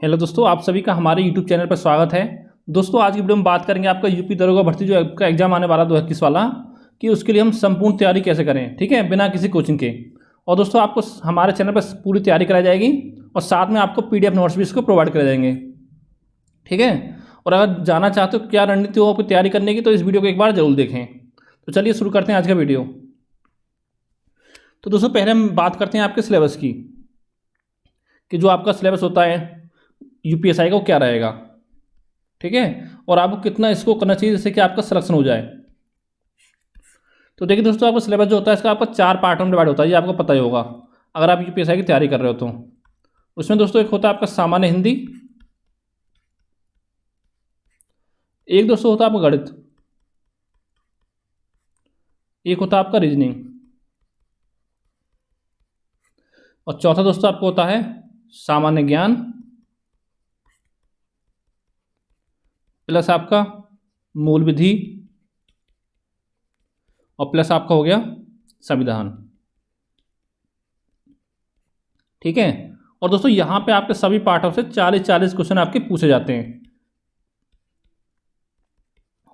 Hello दोस्तों, आप सभी का हमारे यूट्यूब चैनल पर स्वागत है। दोस्तों आज की वीडियो में बात करेंगे आपका यूपी दरोगा भर्ती जो आपका एग्जाम आने वाला 2021 वाला, कि उसके लिए हम संपूर्ण तैयारी कैसे करें, ठीक है, बिना किसी कोचिंग के। और दोस्तों आपको हमारे चैनल पर पूरी तैयारी कराई जाएगी और साथ में आपको PDF नोट्स भी इसको प्रोवाइड कराए जाएंगे, ठीक है। और अगर जानना चाहते हो क्या रणनीति हो आपकी तैयारी करने की, तो इस वीडियो को एक बार जरूर देखें। तो चलिए शुरू करते हैं आज का वीडियो। तो दोस्तों पहले हम बात करते हैं आपके सिलेबस की, कि जो आपका सिलेबस होता है UPSI का वो क्या रहेगा, ठीक है, और आपको कितना इसको करना चाहिए जिससे कि आपका सिलेक्शन हो जाए। तो देखिए दोस्तों, आपका सिलेबस जो होता है इसका आपका 4 पार्टों में डिवाइड होता है, ये आपको पता ही होगा अगर आप UPSI की तैयारी कर रहे हो तो। उसमें दोस्तों एक होता है आपका सामान्य हिंदी, एक दोस्तों होता है आपका गणित, एक होता है आपका रीजनिंग, और चौथा दोस्तों आपको होता है सामान्य ज्ञान प्लस आपका मूल विधि और प्लस आपका हो गया संविधान, ठीक है। और दोस्तों यहाँ पे आपके सभी पार्टों से 40-40 क्वेश्चन आपके पूछे जाते हैं,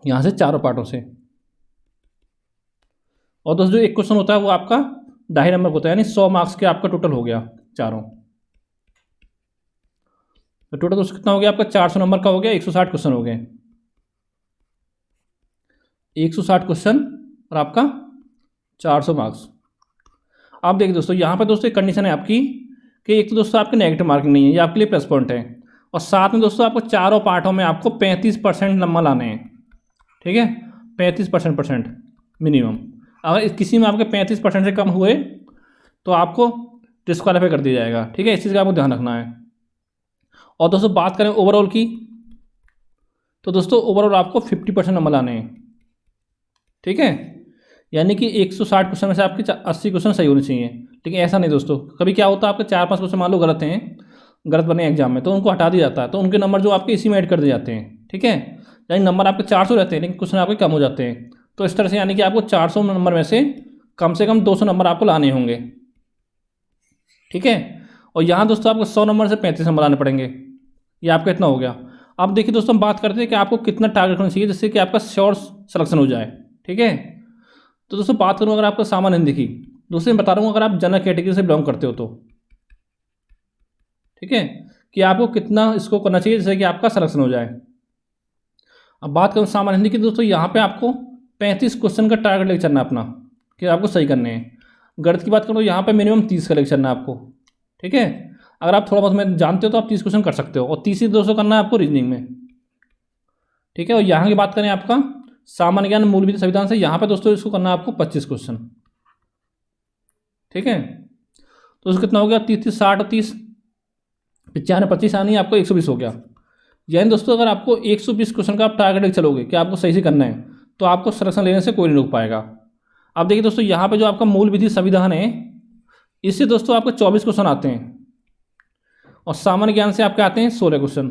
यहाँ से चारों पार्टों से। और दोस्तों जो एक क्वेश्चन होता है वो आपका 2.5 नंबर होता है, यानी 100 मार्क्स के आपका टोटल हो गया चारों। तो टोटल दोस्तों कितना हो गया आपका 400 नंबर का हो गया, 160 क्वेश्चन हो गए, 160 क्वेश्चन और आपका 400 मार्क्स। आप देखिए दोस्तों यहाँ पर दोस्तों एक कंडीशन है आपकी कि एक तो दोस्तों आपकी नेगेटिव मार्किंग नहीं है, ये आपके लिए प्लस पॉइंट है, और साथ में दोस्तों आपको चारों पार्टों में आपको 35% नंबर लाने हैं, ठीक है, 35% मिनिमम। अगर किसी में आपके 35% से कम हुए तो आपको डिस्क्वालीफाई कर दिया जाएगा, ठीक है, इस चीज़ का आपको ध्यान रखना है। और दोस्तों बात करें ओवरऑल की, तो दोस्तों ओवरऑल आपको 50% नंबर लाने हैं, ठीक है, यानी कि 160 क्वेश्चन में से आपके 80 क्वेश्चन सही होने चाहिए। लेकिन ऐसा नहीं दोस्तों, कभी क्या होता है आपके 4-5 क्वेश्चन मान लो गलत हैं, गलत बने एग्जाम में, तो उनको हटा दिया जाता है, तो उनके नंबर जो आपके इसी में ऐड कर दिए जाते हैं, ठीक है। यानी नंबर आपके 400 रहते हैं लेकिन क्वेश्चन आपके कम हो जाते हैं। तो इस तरह से यानी कि आपको 400 नंबर में से कम 200 नंबर आपको लाने होंगे, ठीक है। और यहाँ दोस्तों आपको 100 नंबर से 35 नंबर लाने पड़ेंगे, ये आपका इतना हो गया। अब देखिए दोस्तों हम बात करते हैं कि आपको कितना टारगेट होना चाहिए जिससे कि आपका श्योर सिलेक्शन हो जाए, ठीक है। तो दोस्तों बात करूँ अगर आपको सामान्य हिंदी की, दोस्तों मैं बता रहा हूँ अगर आप जनरल कैटेगरी से बिलोंग करते हो तो, ठीक है, कि आपको कितना इसको करना चाहिए जिससे कि आपका सिलेक्शन हो जाए। अब बात करूँ सामान्य हिंदी की दोस्तों, यहाँ पे आपको 35 क्वेश्चन का टारगेट लेकर चलना है अपना, कि आपको सही करने हैं। गणित की बात करूँ यहाँ पे मिनिमम 30 का लेकर चलना है आपको, ठीक है। अगर आप थोड़ा बहुत में जानते हो तो आप 30 क्वेश्चन कर सकते हो, और 30 ही दोस्तों करना है आपको रीजनिंग में, ठीक है। और यहाँ की बात करें आपका सामान्य ज्ञान मूल विधि संविधान से, यहाँ पे दोस्तों इसको करना है आपको 25 क्वेश्चन, ठीक है। तो उसको कितना हो गया 30 30 60 और 30 95 25 आनी है आपको 120 हो गया। यानी दोस्तों अगर आपको 120 क्वेश्चन का आप टारगेट लेकर चलोगे कि आपको सही से करना है, तो आपको सिलेक्शन लेने से कोई नहीं रोक पाएगा। अब देखिए दोस्तों यहाँ पे जो आपका मूल विधि संविधान है, इससे दोस्तों आपको 24 क्वेश्चन आते हैं, और सामान्य ज्ञान से आपके आते हैं 16 क्वेश्चन।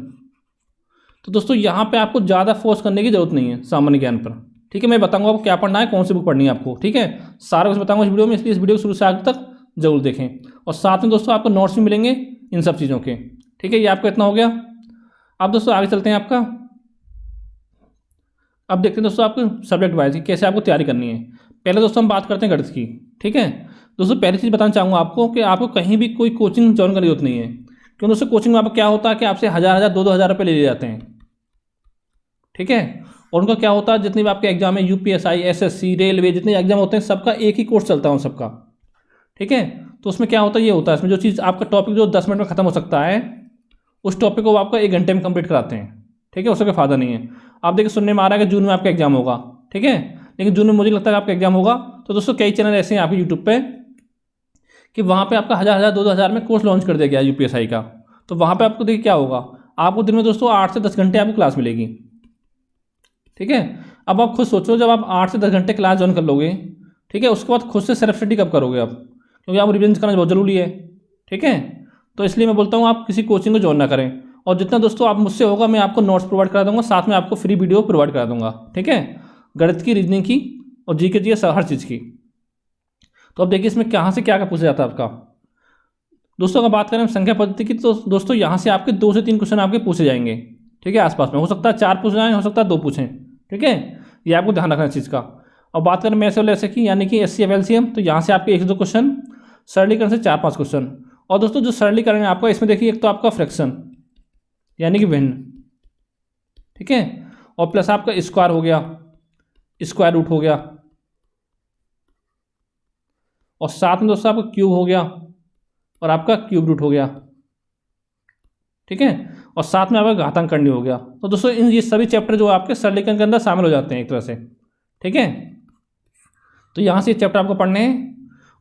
तो दोस्तों यहाँ पे आपको ज़्यादा फोर्स करने की जरूरत नहीं है सामान्य ज्ञान पर, ठीक है। मैं बताऊंगा आपको क्या पढ़ना है, कौन सी बुक पढ़नी है आपको, ठीक है, सारा कुछ बताऊंगा इस वीडियो में, इसलिए इस वीडियो को शुरू से आगे तक जरूर देखें। और साथ में दोस्तों आपको नोट्स भी मिलेंगे इन सब चीज़ों के, ठीक है। ये आपका इतना हो गया। अब दोस्तों आगे चलते हैं आपका, अब देखते हैं दोस्तों आपको सब्जेक्ट वाइज कैसे आपको तैयारी करनी है। पहले दोस्तों हम बात करते हैं गणित की, ठीक है। दोस्तों पहली चीज़ बताना चाहूँगा आपको कि आपको कहीं भी कोई कोचिंग ज्वाइन करने की जरूरत नहीं है, क्योंकि दोस्तों कोचिंग में आपको क्या होता है कि आपसे 1000 2,000 रुपये ले लिए जाते हैं, ठीक है। और उनका क्या होता है, जितने भी आपके एग्जाम है UPSI SSC रेलवे जितने एग्जाम होते हैं सबका एक ही कोर्स चलता है उन सबका, ठीक है। तो उसमें क्या होता है, ये होता है इसमें जो चीज़ आपका टॉपिक जो 10 मिनट में खत्म हो सकता है, उस टॉपिक को आपका 1 घंटे में कंप्लीट कराते हैं, ठीक है, उसका कोई फायदा नहीं है। आप देखिए सुनने में आ रहा है कि जून में आपका एग्जाम होगा, ठीक है, लेकिन जून में मुझे लगता है आपका एग्जाम होगा। तो दोस्तों कई चैनल ऐसे हैं आपके यूट्यूब पे कि वहाँ पे आपका 1000 2,000 में कोर्स लॉन्च कर दिया गया UPSI का। तो वहाँ पे आपको देखिए क्या होगा, आपको दिन में दोस्तों 8 से 10 घंटे आपको क्लास मिलेगी, ठीक है। अब आप खुद सोचो, जब आप 8 से 10 घंटे क्लास ज्वाइन कर लोगे, ठीक है, उसके बाद खुद से सेल्फ स्टडी कब करोगे आप, क्योंकि आप रिविजन करना बहुत जरूरी है, ठीक है। तो इसलिए मैं बोलता हूँ आप किसी कोचिंग को ज्वाइन ना करें, और जितना दोस्तों आप मुझसे होगा मैं आपको नोट्स प्रोवाइड करा दूंगा, साथ में आपको फ्री वीडियो प्रोवाइड करा दूंगा, ठीक है, गणित की, रीजनिंग की और GK हर चीज़ की। तो अब देखिए इसमें कहाँ से क्या क्या पूछा जाता है आपका। दोस्तों अगर बात करें संख्या पद्धति की तो दोस्तों यहाँ से आपके 2 से 3 क्वेश्चन आपके पूछे जाएंगे, ठीक है। आसपास में हो सकता है 4 पूछ जाएँ, हो सकता है 2 पूछें, ठीक है। ये आपको ध्यान रखना इस चीज़ का। और बात करें मैथ्स और ऐसे की यानी कि HCF LCM, तो यहाँ से आपके 1 से 2 क्वेश्चन, सरलीकरण से 4-5 क्वेश्चन। और दोस्तों जो सरलीकरण है आपका इसमें देखिए, एक तो आपका फ्रैक्शन यानी कि भिन्न, ठीक है, और प्लस आपका स्क्वायर हो गया, स्क्वायर रूट हो गया, और साथ में दोस्तों आपका क्यूब हो गया और आपका क्यूब रूट हो गया, ठीक है, और साथ में आपका घातांक करनी हो गया। तो दोस्तों ये सभी चैप्टर जो आपके सरलीकरण के अंदर शामिल हो जाते हैं एक तरह से, ठीक है। तो यहाँ से ये चैप्टर आपको पढ़ने हैं।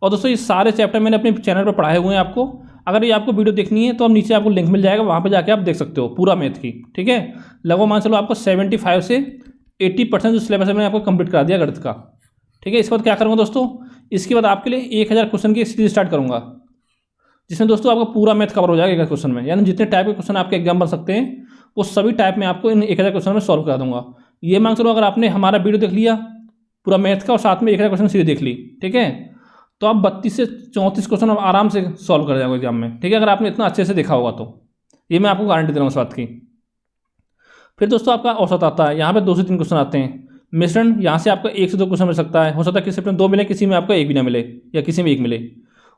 और दोस्तों ये सारे चैप्टर मैंने अपने चैनल पर पढ़ाए हुए हैं आपको। अगर ये आपको वीडियो देखनी है तो अब नीचे आपको लिंक मिल जाएगा, वहाँ पर जाके आप देख सकते हो पूरा मैथ की, ठीक है। लगभग मान चलो आपको 75 से 80% जो सिलेबस है मैंने आपको कंप्लीट करा दिया गणित का, ठीक है। इसके बाद क्या करूँगा दोस्तों, इसके बाद आपके लिए 1000 क्वेश्चन की एक सीरीज स्टार्ट करूँगा, जिसमें दोस्तों आपका पूरा मैथ कवर हो जाएगा 1000 क्वेश्चन में। यानी जितने टाइप के क्वेश्चन आपके एग्जाम बन सकते हैं वो सभी टाइप में आपको इन 1000 क्वेश्चन में सॉल्व करा दूंगा। ये मान चलो अगर आपने हमारा वीडियो देख लिया पूरा मैथ का और साथ में 1000 क्वेश्चन सीरीज देख ली, ठीक है, तो आप 32 से 34 क्वेश्चन आप आराम से सॉल्व कर जाओगे एग्जाम में, ठीक है, अगर आपने इतना अच्छे से देखा होगा तो। ये मैं आपको गारंटी दे रहा हूँ इस बात की। फिर दोस्तों आपका औसत आता है, यहाँ पे 2 से 3 क्वेश्चन आते हैं। मिश्रण, यहाँ से आपका 1 से 2 क्वेश्चन मिल सकता है, हो सकता है किसी में 2 मिले, किसी में आपका 1 भी ना मिले, या किसी में 1 मिले।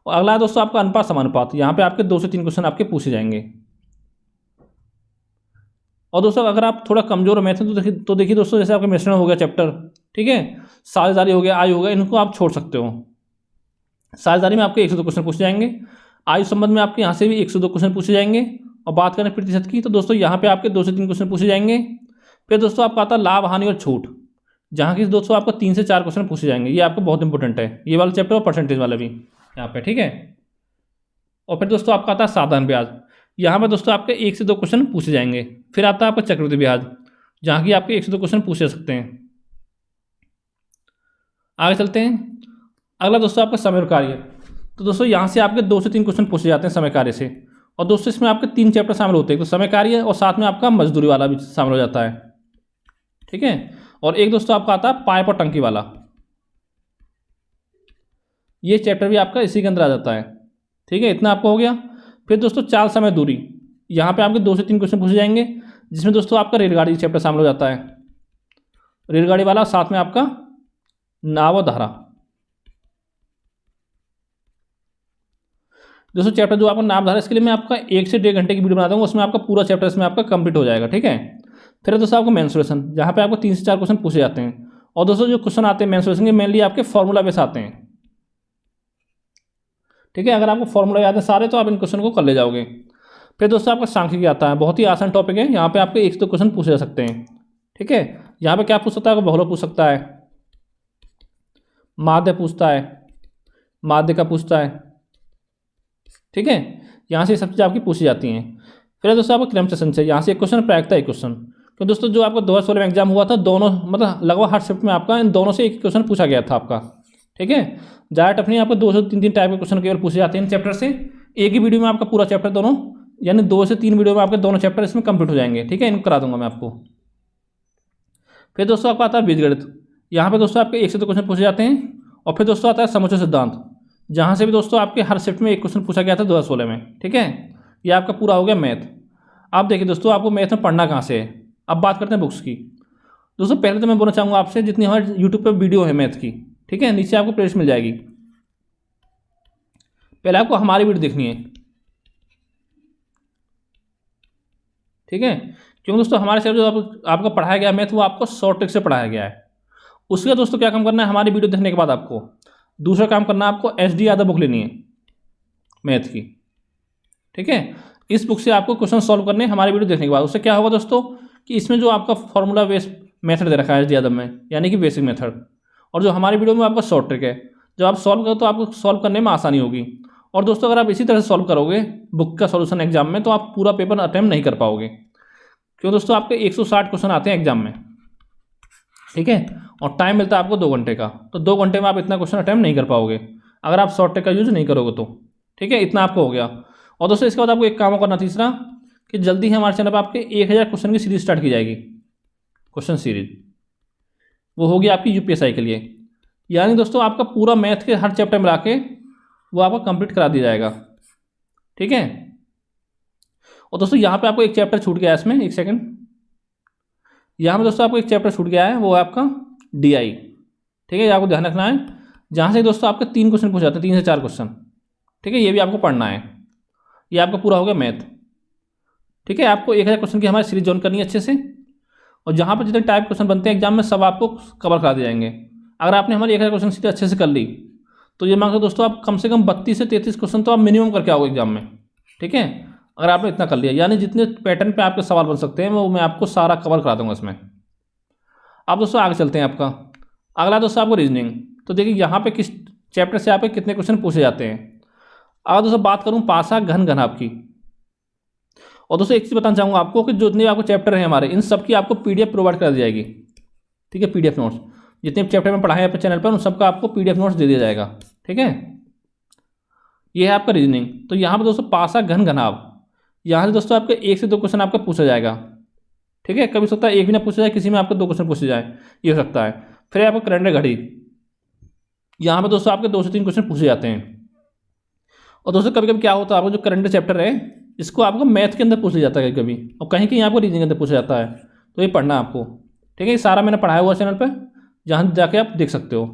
और अगला है दोस्तों आपका अनुपात समानुपात, यहाँ पे आपके 2 से 3 क्वेश्चन आपके पूछे जाएंगे। और दोस्तों अगर आप थोड़ा कमजोर मैथ में तो देखिए दोस्तों, जैसे आपका मिश्रण हो गया चैप्टर, ठीक है, साझेदारी हो गया, आयु हो गया, इनको आप छोड़ सकते हो। साझेदारी में आपके 1 से 2 क्वेश्चन पूछे जाएंगे, आयु संबंध में आपके यहाँ से भी 1 से 2 क्वेश्चन पूछे जाएंगे। और बात करें प्रतिशत की तो दोस्तों यहाँ पे आपके 2 से 3 क्वेश्चन पूछे जाएंगे। फिर दोस्तों आपका आता है लाभ हानि और छूट, जहाँ की दोस्तों आपको 3 से 4 क्वेश्चन पूछे जाएंगे। ये आपको बहुत इंपॉर्टेंट है, ये वाला चैप्टर और परसेंटेज वाला भी यहाँ पे, ठीक है। और फिर दोस्तों आपका आता है साधारण ब्याज, यहाँ पर दोस्तों आपके 1 से 2 क्वेश्चन पूछे जाएंगे। फिर आता है आपका चक्रवृद्धि ब्याज, जहाँ की आपके 1 से 2 क्वेश्चन पूछे सकते हैं। आगे चलते हैं। अगला दोस्तों आपका समय और कार्य, तो दोस्तों यहाँ से आपके 2 से 3 क्वेश्चन पूछे जाते हैं समय कार्य से। और दोस्तों इसमें आपके 3 चैप्टर शामिल होते हैं, तो समय कार्य और साथ में आपका मजदूरी वाला भी शामिल हो जाता है, ठीक है। और एक दोस्तों आपका आता है पाइप और टंकी वाला, ये चैप्टर भी आपका इसी के अंदर आ जाता है, ठीक है। इतना आपको हो गया। फिर दोस्तों चाल समय दूरी, यहाँ पे आपके 2 से 3 क्वेश्चन पूछे जाएंगे, जिसमें दोस्तों आपका रेलगाड़ी चैप्टर शामिल हो जाता है, रेलगाड़ी वाला, साथ में आपका नाव और धारा। दोस्तों चैप्टर जो आपका नाव धारा, इसके लिए मैं आपका 1 से 1.5 घंटे की वीडियो बनाता हूँ, उसमें आपका पूरा चैप्टर इसमें आपका कंप्लीट हो जाएगा, ठीक है। फिर दोस्तों आपको मेंस्ट्रुएशन, जहाँ पे आपको 3 से 4 क्वेश्चन पूछे जाते हैं। और दोस्तों जो क्वेश्चन आते हैं मेंस्ट्रुएशन के मेनली आपके फॉर्मूला बेस आते हैं, ठीक है। अगर आपको फॉर्मूला याद है सारे तो आप इन क्वेश्चन को कर ले जाओगे। फिर दोस्तों आपका सांख्यिकी आता है, बहुत ही आसान टॉपिक है, यहाँ पे आपके 1 से 2 क्वेश्चन पूछे जा सकते हैं, ठीक है। यहाँ पे क्या पूछ सकता है, बहुलक पूछ सकता है, माध्य पूछता है, माध्य का पूछता है, ठीक है। यहाँ से सब चीज़ आपकी पूछी जाती हैं। फिर दोस्तों आपका क्रमशः संचय, यहाँ से 1 क्वेश्चन, प्रायिकता 1 क्वेश्चन। तो दोस्तों जो आपका 2016 में एग्जाम हुआ था, दोनों मतलब लगभग हर शिफ्ट में आपका इन दोनों से 1 क्वेश्चन पूछा गया था आपका, ठीक है। ज़्यादा टफ नहीं, आपको 2 से 3 टाइप के क्वेश्चन केवल पूछे जाते हैं इन चैप्टर से। एक ही वीडियो में आपका पूरा चैप्टर दोनों, यानी 2 से 3 वीडियो में आपके दोनों चैप्टर इसमें कंप्लीट हो जाएंगे, ठीक है। इनको करा दूंगा मैं आपको। फिर दोस्तों आपका आता है बीजगणित, यहाँ पे दोस्तों आपके 1 से 2 क्वेश्चन पूछे जाते हैं। और फिर दोस्तों आता है समुच्चय सिद्धांत, जहाँ से भी दोस्तों आपके हर शिफ्ट में 1 क्वेश्चन पूछा गया था 2016 में, ठीक है। ये आपका पूरा हो गया मैथ। आप देखिए दोस्तों आपको मैथ में पढ़ना कहाँ से है। अब बात करते हैं बुक्स की। दोस्तों पहले तो मैं बोलना चाहूँगा आपसे, जितनी हमारे यूट्यूब पर वीडियो है मैथ की, ठीक है, नीचे आपको प्लेलिस्ट मिल जाएगी। पहले आपको हमारी वीडियो देखनी है, ठीक है, क्योंकि दोस्तों हमारे से जो आपका पढ़ाया गया मैथ वो आपको शॉर्ट ट्रिक से पढ़ाया गया है। उसके बाद दोस्तों क्या काम करना है, हमारी वीडियो देखने के बाद आपको दूसरा काम करना है, आपको SD यादव बुक लेनी है मैथ की, ठीक है। इस बुक से आपको क्वेश्चन सॉल्व करने हैं हमारी वीडियो देखने के बाद। उससे क्या होगा दोस्तों कि इसमें जो आपका फॉर्मूला बेस्ड मेथड दे रखा है SD यादव में, यानी कि बेसिक मेथड, और जो हमारी वीडियो में आपका शॉर्ट ट्रिक है, जब आप सॉल्व करो तो आपको सॉल्व करने में आसानी होगी। और दोस्तों अगर आप इसी तरह से सॉल्व करोगे बुक का सॉल्यूशन एग्जाम में, तो आप पूरा पेपर अटैम्प्ट नहीं कर पाओगे, क्यों दोस्तों आपके 160 क्वेश्चन आते हैं एग्जाम में, ठीक है। और टाइम मिलता है आपको 2 घंटे का, तो 2 घंटे में आप इतना क्वेश्चन अटैम्प्ट नहीं कर पाओगे अगर आप शॉर्ट ट्रिक का यूज नहीं करोगे तो, ठीक है। इतना आपको हो गया। और दोस्तों इसके बाद आपको एक काम करना तीसरा, कि जल्दी ही हमारे चैनल पर आपके 1000 क्वेश्चन की सीरीज स्टार्ट की जाएगी, क्वेश्चन सीरीज, वो होगी आपकी UPSI के लिए। यानी दोस्तों आपका पूरा मैथ के हर चैप्टर मिला के वो आपको कंप्लीट करा दिया जाएगा, ठीक है। और दोस्तों यहाँ पे आपको एक चैप्टर छूट गया है इसमें, एक सेकंड, यहाँ पे दोस्तों आपको एक चैप्टर छूट गया है, वो है आपका DI, ठीक है, ये आपको ध्यान रखना है। जहाँ से दोस्तों आपके 3 क्वेश्चन पूछे जाते हैं, 3 से 4 क्वेश्चन, ठीक है, ये भी आपको पढ़ना है। ये आपका पूरा हो गया मैथ, ठीक है। आपको 1000 क्वेश्चन की हमारी सीरीज ज्वाइन करनी है अच्छे से, और जहाँ पर जितने टाइप क्वेश्चन बनते हैं एग्जाम में सब आपको कवर करा दिए जाएंगे। अगर आपने हमारी 1000 क्वेश्चन सीरीज अच्छे से कर ली तो ये मान लो दोस्तों आप कम से कम 32 से 33 क्वेश्चन तो आप मिनिमम करके आओगे एग्जाम में, ठीक है। अगर आपने इतना कर लिया, यानी जितने पैटर्न पे आपके सवाल बन सकते हैं वो मैं आपको सारा कवर करा दूंगा इसमें। अब दोस्तों आगे चलते हैं। आपका अगला दोस्तों आपको रीजनिंग। तो देखिए यहाँ पे किस चैप्टर से आपके कितने क्वेश्चन पूछे जाते हैं। अगर दोस्तों बात करूँ पासा घन घनाभ की, और दोस्तों एक चीज़ बताना चाहूँगा आपको कि जो जितने आपको चैप्टर हैं हमारे, इन सब की आपको PDF प्रोवाइड कर दी जाएगी, ठीक है। PDF नोट्स जितने चैप्टर में पढ़ाए अपने चैनल पर उन सबका आपको PDF नोट्स दे दिया जाएगा, ठीक है। ये है आपका रीजनिंग। तो यहाँ पर दोस्तों पासा घन घनाभ, यहाँ से दोस्तों आपके 1 से 2 क्वेश्चन आपका पूछा जाएगा, ठीक है। कभी सकता है एक भी ना पूछा जाए, किसी में आपको 2 क्वेश्चन पूछे जाए, ये हो सकता है। फिर आपको करंट घड़ी, यहाँ पर दोस्तों आपके 2 से 3 क्वेश्चन पूछे जाते हैं। और दोस्तों कभी कभी क्या होता है, आपको जो करंट चैप्टर है इसको आपको मैथ के अंदर पूछ लिया जाता है कभी, और कहीं कहीं आपको रीजनिंग के अंदर पूछा जाता है, तो ये पढ़ना आपको, ठीक है। ये सारा मैंने पढ़ाया हुआ चैनल पर, जहाँ जाके आप देख सकते हो।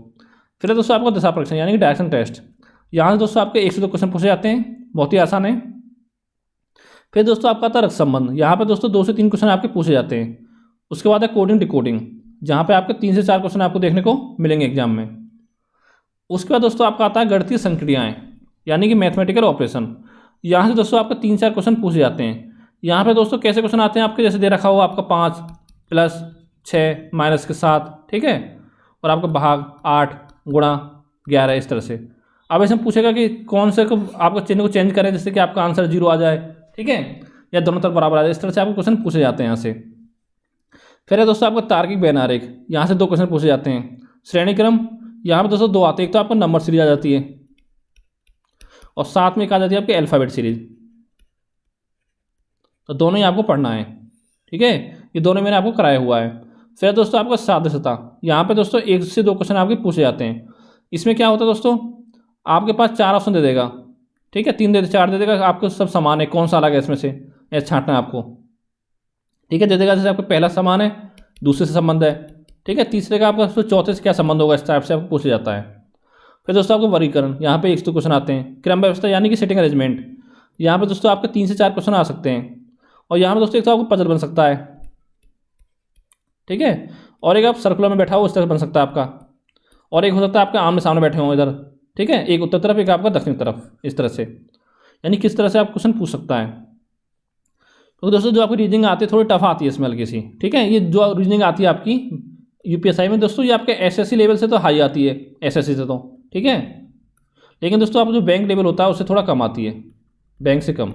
फिर दोस्तों आपको दशा परीक्षण यानी कि डायरेक्शन टेस्ट, यहाँ से दोस्तों आपके 1 से 2 क्वेश्चन पूछे जाते हैं, बहुत ही आसान है। फिर दोस्तों आपका आता है रक्त संबंध, यहाँ पर दोस्तों 2 से 3 क्वेश्चन आपके पूछे जाते हैं। उसके बाद है कोडिंग डिकोडिंग, जहाँ पे आपके 3 से 4 क्वेश्चन आपको देखने को मिलेंगे एग्जाम में। उसके बाद दोस्तों आपका आता है गणितीय संक्रियाएं यानी कि मैथमेटिकल ऑपरेशन, यहाँ से दोस्तों आपको 3 से 4 क्वेश्चन पूछे जाते हैं। यहाँ पे दोस्तों कैसे क्वेश्चन आते हैं आपके, जैसे दे रखा हुआ आपका 5 + 6 - 7, ठीक है, और आपका भाग 8 × 11, इस तरह से। अब इसमें पूछेगा कि कौन से को आपको चिन्ह को चेंज करें जिससे कि आपका आंसर 0 आ जाए, ठीक है, या दोनों तरफ बराबर आ जाए, इस तरह से आपको क्वेश्चन पूछे जाते हैं यहाँ से। फिर है दोस्तों आपका तार्किक बेन आरेख, यहाँ से 2 क्वेश्चन पूछे जाते हैं। श्रेणी क्रम, यहाँ पर दोस्तों 2 आते हैं, एक तो आपको नंबर सीरीज आ जाती है और साथ में एक आ जाती है आपकी अल्फ़ाबेट सीरीज, तो दोनों ही आपको पढ़ना है, ठीक है। ये दोनों मैंने आपको कराया हुआ है। फिर दोस्तों आपका सादृश्यता, यहाँ पे दोस्तों 1 से 2 क्वेश्चन आपके पूछे जाते हैं। इसमें क्या होता है दोस्तों, आपके पास 4 ऑप्शन दे देगा, ठीक है, 3 दे 4 दे देगा, आपको सब समान है, कौन सा अलग है इसमें से ऐसा छांटना है आपको, ठीक है। दे देगा जैसे आपको पहला समान है, दूसरे से संबंध है, ठीक है, तीसरे का आपका फिर चौथे से क्या संबंध होगा, इस टाइप से आपको पूछा जाता है। फिर दोस्तों आपको वर्गीकरण, यहाँ पे 1 से 2 क्वेश्चन आते हैं। क्रम व्यवस्था यानी कि सेटिंग अरेंजमेंट, यहाँ पे दोस्तों आपके 3 से 4 क्वेश्चन आ सकते हैं। और यहाँ पे दोस्तों एक तो आपको पजल बन सकता है, ठीक है, और एक आप सर्कुलर में बैठा हो उस तरह बन सकता है आपका, और एक हो सकता है आपके आमने सामने बैठे हों इधर, ठीक है, एक उत्तर तरफ एक आपका दक्षिण तरफ, इस तरह से, यानी किस तरह से आप क्वेश्चन पूछ सकता है। तो दोस्तों जो आपकी रीजनिंग आती है थोड़ी टफ आती है इसमें हल्की सी, ठीक है। ये जो रीजनिंग आती है आपकी UPSI में दोस्तों, ये आपके SSC लेवल से तो हाई आती है, SSC से तो, ठीक है, लेकिन दोस्तों आप जो बैंक लेवल होता है उससे थोड़ा कम आती है, बैंक से कम।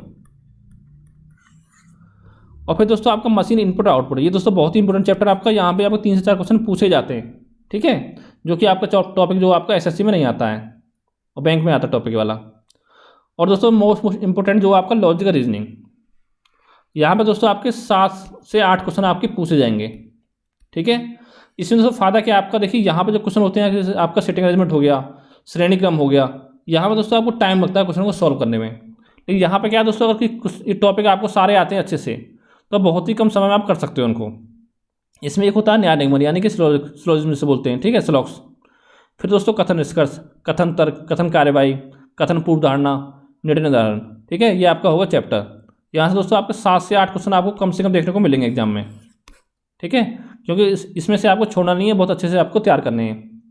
और फिर दोस्तों आपका मशीन इनपुट आउटपुट, ये दोस्तों बहुत ही इंपॉर्टेंट चैप्टर आपका, यहाँ पे आपको 3 से 4 क्वेश्चन पूछे जाते हैं, ठीक है, जो कि आपका टॉपिक जो आपका SSC में नहीं आता है और बैंक में आता है टॉपिक वाला। और दोस्तों मोस्ट इंपॉर्टेंट जो आपका लॉजिकल रीजनिंग, यहाँ पे दोस्तों आपके 7 से 8 क्वेश्चन आपके पूछे जाएंगे, ठीक है। इसमें दोस्तों फायदा क्या है आपका, देखिए यहाँ पे जो क्वेश्चन होते हैं, जैसे आपका सेटिंग अरेंजमेंट हो गया, श्रेणी क्रम हो गया, यहाँ पे दोस्तों आपको टाइम लगता है क्वेश्चन को सॉल्व करने में। लेकिन यहाँ पे क्या है दोस्तों, अगर ये टॉपिक आपको सारे आते हैं अच्छे से तो बहुत ही कम समय में आप कर सकते हो उनको। इसमें एक होता है न्याय निगमन यानी कि सिलोजिज्म से बोलते हैं, ठीक है, स्लॉक्स। फिर दोस्तों कथन निष्कर्ष, कथन तर्क, कथन कार्यवाही, कथन पूर्व धारणा, निर्णय निर्धारण, ठीक है, ये आपका होगा चैप्टर। यहाँ से दोस्तों आपके 7 से 8 क्वेश्चन आपको कम से कम देखने को मिलेंगे एग्जाम में, ठीक है, क्योंकि इसमें से आपको छोड़ना नहीं है, बहुत अच्छे से आपको तैयार करने हैं।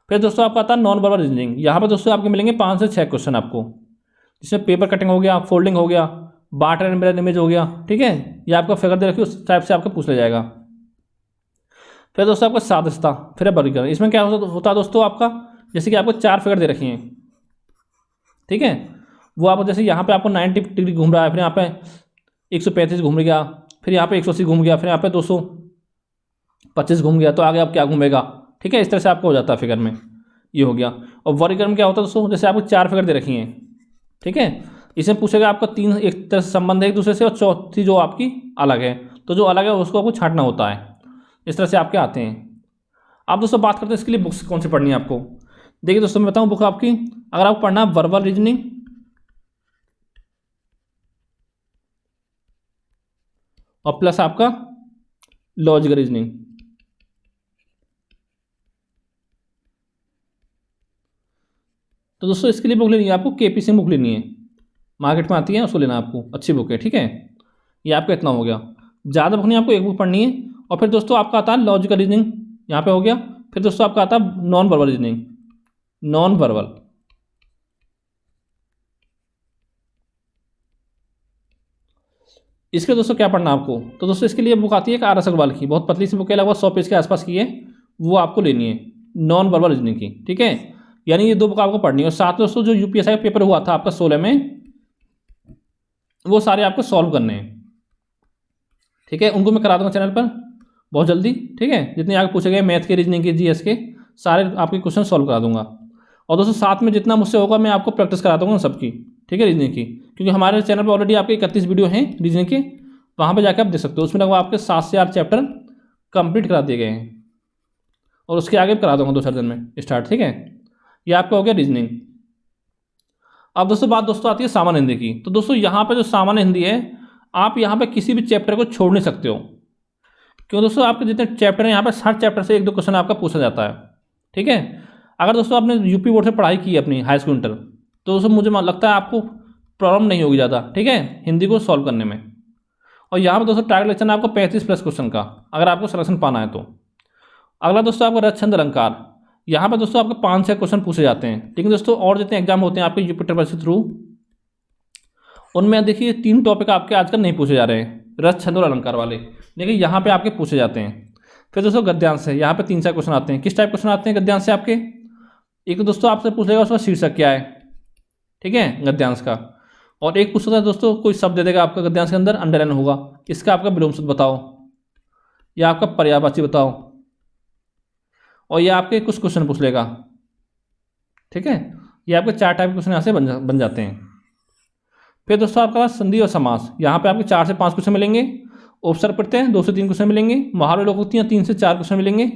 फिर दोस्तों आपका आता है नॉन वर्बल रीजनिंग, यहाँ पर दोस्तों आपके मिलेंगे 5 से 6 क्वेश्चन आपको, जिसमें पेपर कटिंग हो गया, फोल्डिंग हो गया, बार्टर एंड मिरर इमेज हो गया, ठीक है, ये आपका फिगर दे रखिए उस टाइप से आपको पूछ लिया जाएगा। फिर दोस्तों आपका सादृश्यता, फिर वर्गीकरण, इसमें क्या होता है दोस्तों आपका, जैसे कि आपको 4 फिगर दे रखी हैं, ठीक है, वो आप जैसे यहाँ पे आपको 90 डिग्री घूम रहा है, फिर यहाँ पे 135 घूम गया, फिर यहाँ पे 180 घूम गया, फिर यहाँ पे 225 घूम गया, तो आगे आप क्या घूमेगा, ठीक है, इस तरह से आपको हो जाता है फिगर में, ये हो गया। और वर्गीकरण क्या होता है दोस्तों, जैसे आपको 4 फिगर दे रखी हैं, ठीक है, इसमें पूछेगा आपका 3 एक तरह से संबंध है एक दूसरे से, और चौथी जो आपकी अलग है, तो जो अलग है उसको आपको छांटना होता है, इस तरह से आपके आते हैं। आप दोस्तों बात करते हैं इसके लिए बुक्स कौन सी पढ़नी है आपको। देखिए दोस्तों मैं बताऊँ बुक आपकी, अगर आपको पढ़ना है वर्बल रीजनिंग, और प्लस आपका लॉजिकल रीजनिंग। तो दोस्तों इसके लिए बुक लेनी है आपको, केपी सिंह बुक लेनी है, मार्केट में आती है, उसको लेना है आपको, अच्छी बुक है, ठीक है। ये आपका इतना हो गया, ज़्यादा बुक नहीं, आपको एक बुक पढ़नी है। और फिर दोस्तों आपका आता है लॉजिकल रीजनिंग, यहाँ पे हो गया। फिर दोस्तों आपका आता है non verbal reasoning, non verbal. इसके दोस्तों क्या पढ़ना है आपको, तो दोस्तों इसके लिए बुक आती है एक आर एस अग्रवाल की, बहुत पतली सी बुक है, लगभग 100 पेज के आसपास की है, वो आपको लेनी है, नॉन वर्बल रीजनिंग की, ठीक है। यानी ये 2 बुक आपको पढ़नी है। और साथ दोस्तों जो यूपीएससी का पेपर हुआ था आपका 16 में, वो सारे आपको सॉल्व करने हैं, ठीक है। उनको मैं करा दूंगा चैनल पर बहुत जल्दी, ठीक है। जितने आगे पूछे गए मैथ के, रीजनिंग के, जीएस के, सारे आपके क्वेश्चन सॉल्व करा दूंगा। और दोस्तों साथ में जितना मुझसे होगा मैं आपको प्रैक्टिस करा दूंगा सबकी, ठीक है, रीजनिंग की। क्योंकि हमारे चैनल पर ऑलरेडी आपके 31 वीडियो हैं रीजनिंग के, वहाँ पर जाकर आप देख सकते हो। उसमें लगभग आपके 7 से 8 चैप्टर कंप्लीट करा दिए गए हैं, और उसके आगे भी करा दूंगा 2-4 दिन में स्टार्ट, ठीक है। ये आपका हो गया रीजनिंग। अब दोस्तों बात दोस्तों आती है सामान्य हिंदी की। तो दोस्तों यहाँ पे जो सामान्य हिंदी है, आप यहाँ पे किसी भी चैप्टर को छोड़ नहीं सकते हो, क्यों दोस्तों आपके जितने चैप्टर हैं यहाँ पे हर चैप्टर से 1-2 क्वेश्चन आपका पूछा जाता है, ठीक है। अगर दोस्तों आपने यूपी बोर्ड से पढ़ाई की अपनी हाई स्कूल इंटर, तो दोस्तों मुझे लगता है आपको प्रॉब्लम नहीं होगी ज़्यादा, ठीक है, हिंदी को सॉल्व करने में। और यहाँ पर दोस्तों टारगेट लेक्चर है आपको 35+ क्वेश्चन का, अगर आपको सिलेक्शन पाना है तो। अगला दोस्तों आपका रच छंद अलंकार, यहाँ पर दोस्तों आपके 5-6 क्वेश्चन पूछे जाते हैं। लेकिन दोस्तों और जितने एग्जाम होते हैं आपके यूपी ट्रिपल सी थ्रू, उनमें देखिए 3 टॉपिक आपके आजकल नहीं पूछे जा रहे हैं, रच छंद और अलंकार वाले, लेकिन यहाँ पे आपके पूछे जाते हैं। फिर दोस्तों गद्यांश है, यहाँ पे 3-4 क्वेश्चन आते हैं। किस टाइप क्वेश्चन आते हैं गद्यांश से आपके, एक तो दोस्तों आपसे पूछेगा उसका शीर्षक क्या है, ठीक है, गद्यांश का। और एक पूछ सकता है दोस्तों कोई शब्द दे देगा आपका गद्यांश के अंदर, अंडरलाइन होगा, इसका आपका विलोम शब्द बताओ, या आपका पर्यायवाची बताओ, और ये आपके कुछ क्वेश्चन पूछ लेगा, ठीक है। ये आपके 4 टाइप के क्वेश्चन यहाँ से बन जाते हैं। फिर दोस्तों आपका संधि और समास, यहाँ पे आपके 4 से 5 क्वेश्चन मिलेंगे। उपसर्ग प्रत्यय 2 से 3 क्वेश्चन मिलेंगे। मुहावरे लोकोक्तियाँ 3 से 4 क्वेश्चन मिलेंगे।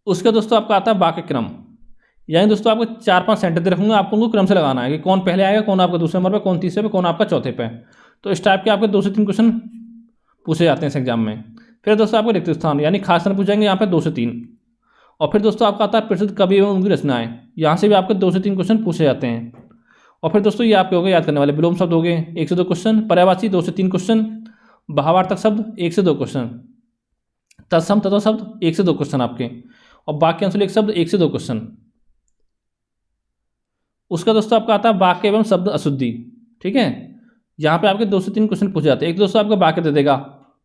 उसके दोस्तों आपका आता है वाक्य क्रम, यानी दोस्तों आपको 4-5 सेंटेंस दे रखूंगा, आपको उनको क्रम से लगाना है कि कौन पहले आएगा, कौन आपका दूसरे नंबर पर, कौन तीसरे पे, कौन आपका चौथे पे। तो इस टाइप के आपके 2 से 3 क्वेश्चन पूछे जाते हैं इस एग्जाम में। फिर दोस्तों आपको रिक्त स्थान, यानी खास स्थान पूछ जाएंगे यहाँ पे 2 से 3। और फिर दोस्तों आपका आता है प्रसिद्ध कवि एवं उनकी रचनाएं, यहाँ से भी आपके 2 से 3 क्वेश्चन पूछे जाते हैं। और फिर दोस्तों ये आपके हो गए याद करने वाले विलोम शब्द हो गए 1 से 2 क्वेश्चन, पर्यायवाची 2 से 3 क्वेश्चन, भावार्थक शब्द 1 से 2 क्वेश्चन, तत्सम तत्व शब्द 1 से 2 क्वेश्चन आपके, और वाक्यांशुलिक शब्द 1 से 2 क्वेश्चन। उसका दोस्तों आपका आता है वाक्य एवं शब्द अशुद्धि, ठीक है। यहाँ पे आपके 2 से 3 क्वेश्चन पूछे जाते हैं। एक दोस्तों आपका वाक्य दे देगा,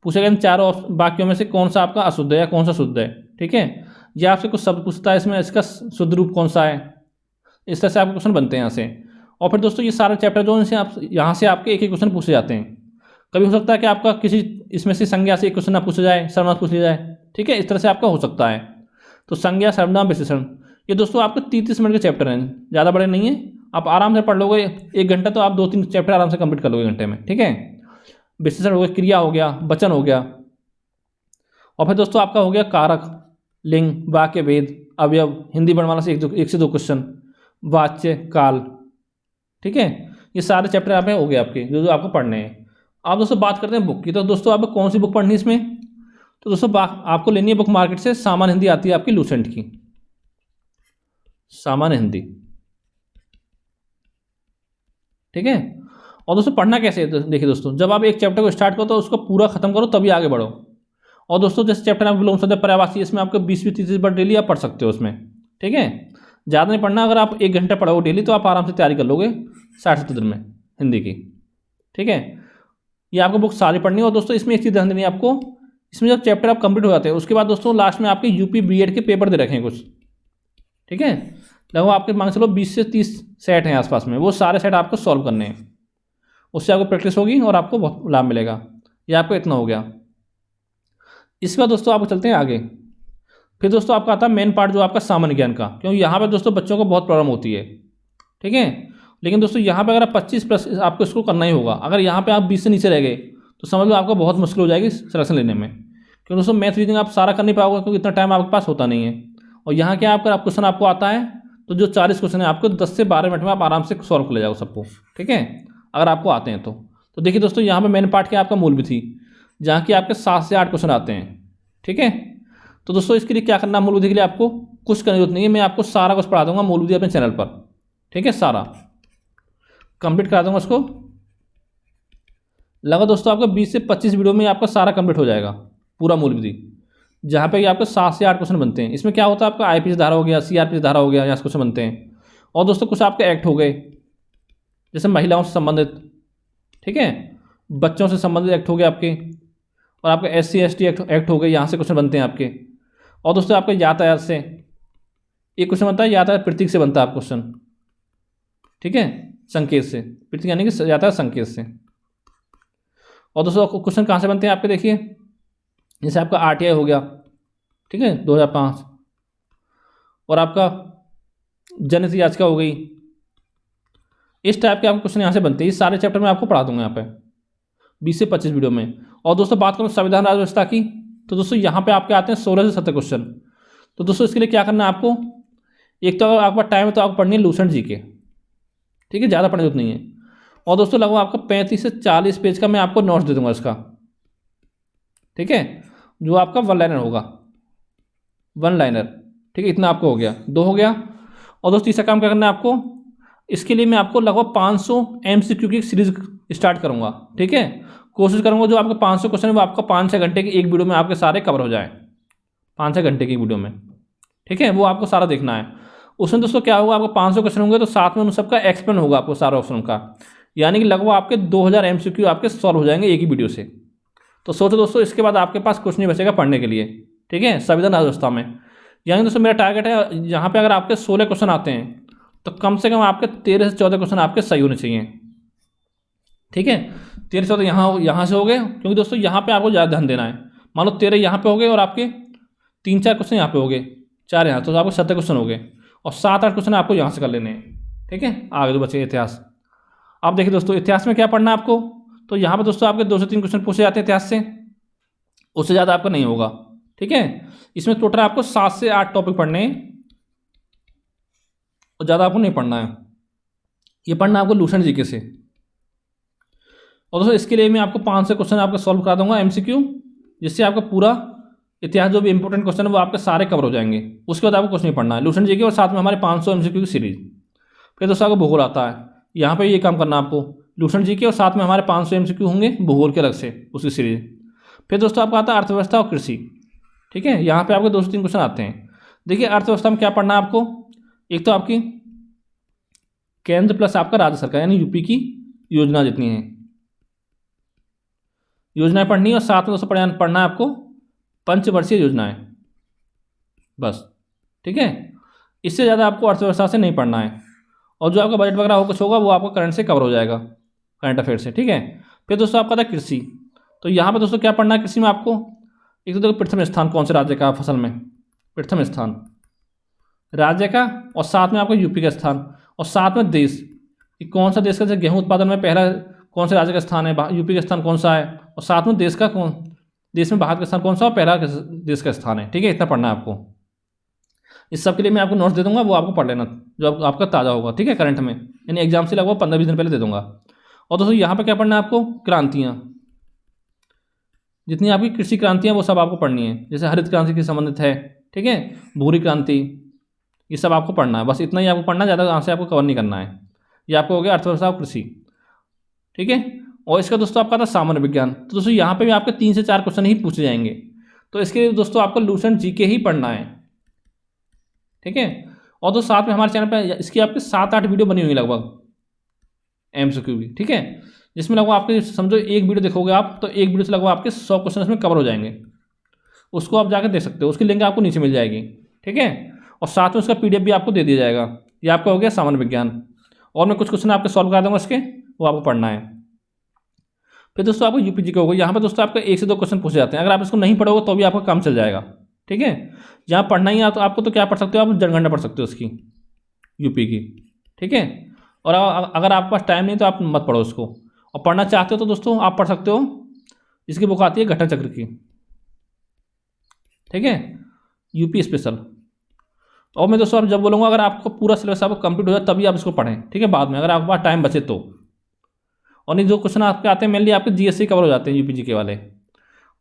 पूछेगा इन 4 वाक्यों में से कौन सा आपका अशुद्ध है या कौन सा शुद्ध है, ठीक है। या आपसे कुछ शब्द पूछता है, इसमें इसका शुद्ध रूप कौन सा है, इस तरह से आपके क्वेश्चन बनते हैं यहाँ से। और फिर दोस्तों ये सारे चैप्टर जो इनसे आप यहाँ से आपके एक क्वेश्चन पूछे जाते हैं। कभी हो सकता है कि आपका किसी इसमें से संज्ञा से एक क्वेश्चन ना पूछा जाए, सर्वनाम पूछ लिया जाए, ठीक है, इस तरह से आपका हो सकता है। तो संज्ञा, सर्वनाम, विशेषण, ये दोस्तों आपके 30 मिनट के चैप्टर हैं, ज़्यादा बड़े नहीं है, आप आराम से पढ़ लोगे। 1 घंटा तो आप 2-3 चैप्टर आराम से कंप्लीट कर लोगे घंटे में, ठीक है। विशेषण हो गया, क्रिया हो गया, वचन हो गया। और फिर दोस्तों आपका हो गया कारक, लिंग, वाक्य भेद, अवयव, हिंदी वर्णमाला से 1 से 2 क्वेश्चन, वाच्य, काल, ठीक है। ये सारे चैप्टर यहाँ पे हो गए आपके जो आपको पढ़ने हैं। आप दोस्तों बात करते हैं बुक की, तो दोस्तों आपको कौन सी बुक पढ़नी है इसमें, तो दोस्तों आपको लेनी है बुक मार्केट से, सामान्य हिंदी आती है आपकी लूसेंट की, सामान्य हिंदी, ठीक है। और दोस्तों पढ़ना कैसे है, देखिए दोस्तों, जब आप एक चैप्टर को स्टार्ट करो तो उसको पूरा खत्म करो तभी आगे बढ़ो। और दोस्तों जैसे चैप्टर आप विलोम शब्द, पर्यायवाची, इसमें आपको 20-30 बार डेली आप पढ़ सकते हो उसमें, ठीक है। ज़्यादा नहीं पढ़ना, अगर आप 1 घंटा पढ़ोगे डेली तो आप आराम से तैयारी कर लोगे 60-70 दिन में हिंदी की, ठीक है। ये आपको बुक सारी पढ़नी है। और दोस्तों इसमें एक चीज़ ध्यान देनी है आपको, इसमें जब चैप्टर आप कंप्लीट हो जाते हैं उसके बाद दोस्तों लास्ट में आपके यूपी बीएड के पेपर दे रखे हैं कुछ, ठीक है। लगभग आपके मान चलो 20 से 30 सेट हैं आसपास में, वो सारे सेट आपको सॉल्व करने हैं, उससे आपको प्रैक्टिस होगी और आपको बहुत लाभ मिलेगा। ये आपको इतना हो गया। इसके बाद दोस्तों आपको चलते हैं आगे। फिर दोस्तों आपका आता है मेन पार्ट जो आपका सामान्य ज्ञान का, क्योंकि यहाँ पर दोस्तों बच्चों को बहुत प्रॉब्लम होती है, ठीक है। लेकिन दोस्तों यहाँ पे अगर आप 25+ आपको इसको करना ही होगा। अगर यहाँ पे आप 20 से नीचे रह गए तो समझ लो आपको बहुत मुश्किल हो जाएगी सिलेक्शन लेने में, क्योंकि दोस्तों मैथ रीजनिंग आप सारा कर नहीं पाओगे, क्योंकि इतना टाइम आपके पास होता नहीं है। और यहाँ क्या आपका क्वेश्चन आपको आता है तो जो 40 क्वेश्चन है आपको 10 से 12 मिनट में आप आराम से सॉल्व कर ले जाओ सबको, ठीक है, अगर आपको आते हैं तो। तो देखिए दोस्तों, यहाँ पे मेन पार्ट क्या आपका मूलविधि, जहाँ की आपके 7 से 8 क्वेश्चन आते हैं। ठीक है, तो दोस्तों इसके लिए क्या करना है, मूलविधि के लिए आपको कुछ करने की जरूरत नहीं है, मैं आपको सारा कुछ पढ़ा दूंगा मूलविधि अपने चैनल पर। ठीक है, सारा कंप्लीट करा दूंगा उसको। लगा दोस्तों आपका 20 से 25 वीडियो में आपका सारा कंप्लीट हो जाएगा पूरा मूलविधि, जहाँ पे आपके 7 से 8 क्वेश्चन बनते हैं। इसमें क्या होता है, आपका आईपीसी धारा हो गया, सीआरपीसी धारा हो गया, यहाँ से क्वेश्चन बनते हैं। और दोस्तों कुछ आपके एक्ट हो गए, जैसे महिलाओं से संबंधित, ठीक है, बच्चों से संबंधित एक्ट हो गए आपके, और आपके SC ST एक्ट हो गए, यहाँ से क्वेश्चन बनते हैं आपके। और दोस्तों आपके यातायात से एक क्वेश्चन बनता है, यातायात प्रतीक से बनता है आप क्वेश्चन। ठीक है, संकेत से, प्रतीक यानी कि यातायात संकेत से। और दोस्तों क्वेश्चन कहाँ से बनते हैं आपके, देखिए जैसे आपका RTI हो गया, ठीक है 2005, और आपका जनहित याचिका हो गई, इस टाइप के आपके क्वेश्चन यहाँ से बनते हैं। इस सारे चैप्टर में आपको पढ़ा दूंगा यहाँ पे 20 से 25 वीडियो में। और दोस्तों बात करूँ संविधान राज्य व्यवस्था की, तो दोस्तों यहाँ पे आपके आते हैं 16 से 17 क्वेश्चन। तो दोस्तों इसके लिए क्या करना है आपको, एक तो अगर आपका टाइम है तो आपको पढ़नी है लूसेंट जीके, ठीक है, ज़्यादा पढ़ने की जरूरत नहीं है। और दोस्तों लगभग आपका 35 से 40 पेज का मैं आपको नोट्स दे दूंगा इसका। ठीक है, जो आपका 1 लाइनर होगा, 1 लाइनर, ठीक है, इतना आपको हो गया, 2 हो गया। और दोस्तों तीसरा काम क्या करना है आपको, इसके लिए मैं आपको लगभग 500 MCQ की एक सीरीज स्टार्ट करूंगा। ठीक है, कोशिश करूंगा जो आपके 500 क्वेश्चन है वो आपका 5-6 घंटे की एक वीडियो में आपके सारे कवर हो जाए, 5-6 घंटे की वीडियो में। ठीक है, वो आपको सारा देखना है। उसमें दोस्तों क्या होगा, आपको 500 क्वेश्चन होंगे तो साथ में उन सबका एक्सप्लेन होगा आपको सारा ऑप्शन का, यानी कि लगभग आपके 2000 MCQ आपके सॉल्व हो जाएंगे एक ही वीडियो से। तो सोचो दोस्तों, इसके बाद आपके पास कुछ नहीं बचेगा पढ़ने के लिए। ठीक है, संविधान राज्य व्यवस्था में, यानी दोस्तों मेरा टारगेट है यहाँ पे अगर आपके 16 क्वेश्चन आते हैं तो कम से कम आपके 13 से 14 क्वेश्चन आपके सही होने चाहिए। ठीक है, 13 से 14 यहाँ से हो गए, क्योंकि दोस्तों यहाँ पे आपको ज़्यादा ध्यान देना है। मान लो 13 यहाँ पे हो गए और आपके 3-4 क्वेश्चन यहाँ पे हो गए, 4 यहाँ, तो आपको 17 क्वेश्चन हो गए, और 7-8 क्वेश्चन आपको यहाँ से कर लेने हैं। ठीक है, आगे जो बचे इतिहास। अब देखिए दोस्तों इतिहास में क्या पढ़ना है आपको, तो यहाँ पर दोस्तों आपके 2 से 3 क्वेश्चन पूछे जाते हैं इतिहास से, उससे ज़्यादा आपका नहीं होगा। ठीक है, इसमें टोटल आपको 7 से 8 टॉपिक पढ़ने हैं, और ज़्यादा आपको नहीं पढ़ना है। ये पढ़ना है आपको लूसेंट जीके से। और दोस्तों इसके लिए मैं आपको 500 क्वेश्चन आपको सॉल्व करा दूंगा MCQ, जिससे आपका पूरा इतिहास जो भी इंपॉर्टेंट क्वेश्चन है वो आपके सारे कवर हो जाएंगे। उसके बाद आपको कुछ नहीं पढ़ना है, लूसेंट जीके और साथ में हमारे 500 MCQ की सीरीज। फिर दोस्तों आपको भूगोल आता है, यहाँ पे ये काम करना है आपको, लूसेंट जीके और साथ में हमारे 500 MCQ होंगे भूगोल के अलग से उसकी सीरीज। फिर दोस्तों आपका आता है अर्थव्यवस्था और कृषि। ठीक है, यहाँ पे आपके 2 से 3 क्वेश्चन आते हैं। देखिए अर्थव्यवस्था में क्या पढ़ना है आपको, एक तो आपकी केंद्र प्लस आपका राज्य सरकार यानी यूपी की योजना जितनी है योजनाएं पढ़नी है, और साथ में दोस्तों पढ़ना है आपको पंचवर्षीय योजनाएं, बस। ठीक है, इससे ज़्यादा आपको अर्थव्यवस्था से नहीं पढ़ना है। और जो आपका बजट वगैरह हो कुछ होगा वो आपको करंट से कवर हो जाएगा, करंट अफेयर से। ठीक है, फिर दोस्तों आपका था कृषि। तो यहाँ पे दोस्तों क्या पढ़ना है कृषि में आपको, एक तो देखो प्रथम स्थान कौन से राज्य का फसल में, प्रथम स्थान राज्य का, और साथ में आपका यूपी का स्थान, और साथ में देश कि कौन सा देश का गेहूं उत्पादन में पहला कौन से राज्य का स्थान है, यूपी का स्थान कौन सा है, और साथ में देश में भारत का स्थान कौन सा और पहला देश का स्थान है। ठीक है, इतना पढ़ना है आपको। इस सब के लिए मैं आपको नोट्स दे दूंगा, वो आपको पढ़ लेना जो आपका ताज़ा होगा। ठीक है, करंट में, यानी एग्जाम से लगभग 15-20 दिन पहले दे दूंगा। और दोस्तों यहाँ पे क्या पढ़ना है आपको, क्रांतियाँ, जितनी आपकी कृषि क्रांतियाँ वो सब आपको पढ़नी है, जैसे हरित क्रांति से संबंधित है। ठीक है, भूरी क्रांति, ये सब आपको पढ़ना है, बस इतना ही आपको पढ़ना है, ज़्यादा यहाँ से आपको कवर नहीं करना है। ये आपको हो गया अर्थव्यवस्था और कृषि। ठीक है, और इसका दोस्तों आपका था सामान्य विज्ञान। तो दोस्तों यहाँ पे भी आपके 3 से 4 क्वेश्चन ही पूछे जाएंगे, तो इसके लिए दोस्तों आपको लूसेंट जीके ही पढ़ना है। ठीक है, और तो साथ में हमारे चैनल पे इसकी आपके 7-8 वीडियो बनी हुई लगभग MCQ की। ठीक है, जिसमें लगभग आपके समझो एक वीडियो देखोगे आप तो एक वीडियो से लगभग आपके 100 क्वेश्चन इसमें कवर हो जाएंगे। उसको आप जाकर देख सकते हो, उसकी लिंक आपको नीचे मिल जाएगी। ठीक है, और साथ में उसका PDF भी आपको दे दिया जाएगा। ये आपका हो गया सामान्य विज्ञान, और मैं कुछ क्वेश्चन आपके सॉल्व करा दूंगा इसके, वो आपको पढ़ना है। फिर दोस्तों आपको यूपी जीके होगा, यहाँ पे दोस्तों आपका 1 से 2 क्वेश्चन पूछे जाते हैं, अगर आप इसको नहीं पढ़ोगे तो भी आपका काम चल जाएगा। ठीक है, जहाँ पढ़ना ही है तो आपको तो क्या पढ़ सकते हो, आप जनगणना पढ़ सकते हो उसकी, यूपी की। ठीक है, और अगर आपके पास टाइम नहीं तो आप मत पढ़ो उसको, और पढ़ना चाहते हो तो दोस्तों आप पढ़ सकते हो, इसकी बुक आती है घटना चक्र की। ठीक है, यूपी स्पेशल। और मैं दोस्तों आप जब बोलूँगा अगर आपको पूरा सिलेबस आपको कंप्लीट हो जाए तभी आप इसको पढ़ें। ठीक है, बाद में अगर आपके पास टाइम बचे तो। और नहीं जो क्वेश्चन आपके आते हैं मेनली आपके जीएस से कवर हो जाते हैं, यूपीजी के वाले।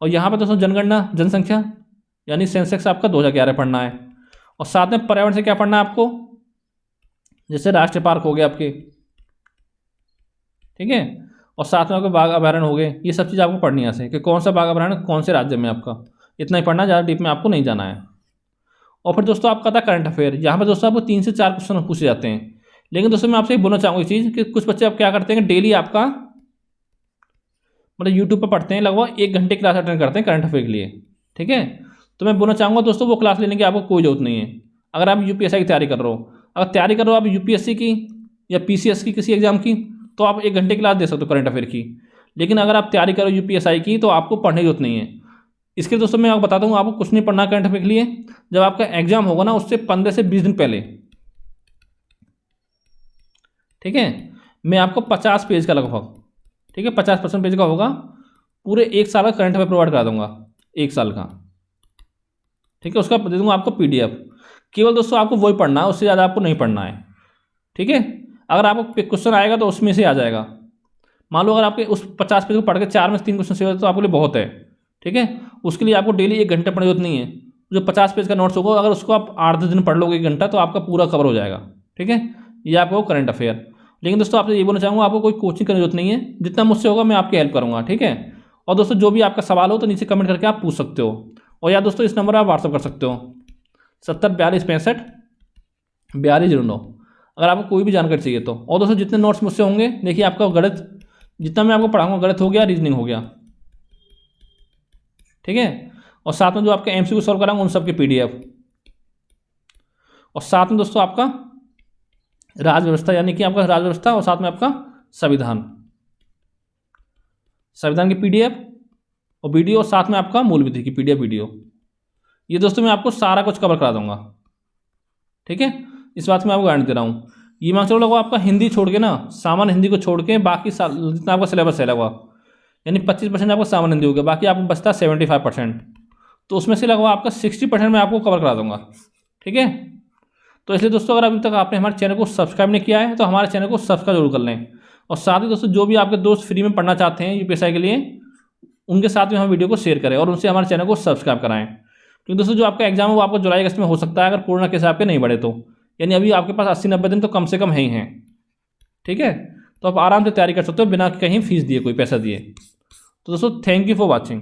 और यहाँ पर दोस्तों जनगणना जनसंख्या यानी सेंसेक्स आपका 2011 पढ़ना है। और साथ में पर्यावरण से क्या पढ़ना है आपको, जैसे राष्ट्रीय पार्क हो गए आपके, ठीक है, और साथ में आपके बाघ अभयारण्य हो गए। ये सब चीज़ आपको पढ़नी है यहाँ से कि कौन सा बाघ अभयारण्य कौन से राज्य में आपका, इतना ही पढ़ना, ज़्यादा डीप में आपको नहीं जाना है। और फिर दोस्तों आपका था करंट अफेयर। यहाँ पर दोस्तों आपको 3 से 4 क्वेश्चन पूछे जाते हैं। लेकिन दोस्तों मैं आपसे बोलना चाहूँगा एक चीज़ कि कुछ बच्चे आप क्या करते हैं कि डेली आपका मतलब यूट्यूब पर पढ़ते हैं, लगभग 1 घंटे क्लास अटेंड करते हैं करंट अफेयर के लिए, ठीक है। तो मैं बोलना चाहूँगा दोस्तों वो क्लास लेने की आपको कोई जरूरत नहीं है। अगर आप यूपीएससी की तैयारी कर रहे हो, अगर तैयारी कर रहे हो आप यूपीएससी की या पीसीएस की किसी एग्जाम की, तो आप 1 घंटे क्लास दे सकते हो करंट अफेयर की। लेकिन अगर आप तैयारी करो यूपीएससी की तो आपको पढ़ने की जरूरत नहीं है। इसके दोस्तों मैं आपको बताता हूँ, आपको कुछ नहीं पढ़ना करंट अफेयर के लिए। जब आपका एग्जाम होगा ना उससे 15 से 20 दिन पहले, ठीक है, मैं आपको 50 पेज का लगभग, ठीक है, 50% पेज का होगा, पूरे 1 साल का करंट अफेयर प्रोवाइड करा दूंगा, 1 साल का, ठीक है। उसका दे दूंगा आपको पीडीएफ। केवल दोस्तों आपको वही पढ़ना है, उससे ज़्यादा आपको नहीं पढ़ना है, ठीक है। अगर आपको क्वेश्चन आएगा तो उसमें से आ जाएगा। मान लो अगर आपके उस 50 पेज को पढ़ के 4 में से 3 क्वेश्चन से तो आपके लिए बहुत है, ठीक है। उसके लिए आपको डेली 1 घंटे पढ़ने की जरूरत नहीं है। जो 50 पेज का नोट्स होगा अगर उसको आप 8-10 दिन पढ़ लोगे 1 घंटा तो आपका पूरा कवर हो जाएगा, ठीक है। ये आपको करंट अफेयर। लेकिन दोस्तों आपसे ये बोलना चाहूँगा, आपको कोई कोचिंग करने की जरूरत नहीं है, जितना मुझसे होगा मैं आपकी हेल्प करूँगा, ठीक है। और दोस्तों जो भी आपका सवाल हो तो नीचे कमेंट करके आप पूछ सकते हो। और या दोस्तों इस नंबर आप व्हाट्सअप कर सकते हो 704265 4209, अगर आपको कोई भी जानकारी चाहिए तो। और दोस्तों जितने नोट्स मुझसे होंगे, देखिए आपका गणित जितना मैं आपको पढ़ाऊंगा, गणित हो गया, रीजनिंग हो गया, ठीक है। और साथ में जो आपके एमसीक्यू सॉल्व कराऊंगा उन सब के पीडीएफ। और साथ में दोस्तों आपका राज व्यवस्था यानी कि आपका राज व्यवस्था, और साथ में आपका संविधान की पीडीएफ और वीडियो, और साथ में आपका मूल विधि की पीडीएफ वीडियो। ये दोस्तों मैं आपको सारा कुछ कवर करा दूंगा, ठीक है। इस बात में आपको गारंटी दे रहा हूँ। ये मान चलो लगभग आपका हिंदी छोड़ के ना, सामान्य हिंदी को छोड़ के बाकी जितना आपका सिलेबस है लगभग, यानी 25% आपका सामान्य हिंदी हो गया, बाकी आपको बचता 75%। तो उसमें से लगभग आपका 60% मैं आपको कवर करा दूंगा, ठीक है। तो इसलिए दोस्तों अगर अभी तक आपने हमारे चैनल को सब्सक्राइब नहीं किया है तो हमारे चैनल को सब्सक्राइब जरूर कर लें। और साथ ही दोस्तों जो भी आपके दोस्त फ्री में पढ़ना चाहते हैं यूपीएससी के लिए, उनके साथ में हम वीडियो को शेयर करें और उनसे हमारे चैनल को सब्सक्राइब कराएं। क्योंकि दोस्तों जो आपका एग्जाम है वो आपको जुलाई अगस्त में हो सकता है, अगर कोरोना केस आपके नहीं बढ़े तो, यानी अभी आपके पास 80-90 दिन तो कम से कम है ही हैं, ठीक है। तो आप आराम से तैयारी कर सकते हो बिना कहीं फीस दिए, कोई पैसा दिए। तो दोस्तों थैंक यू फॉर वॉचिंग।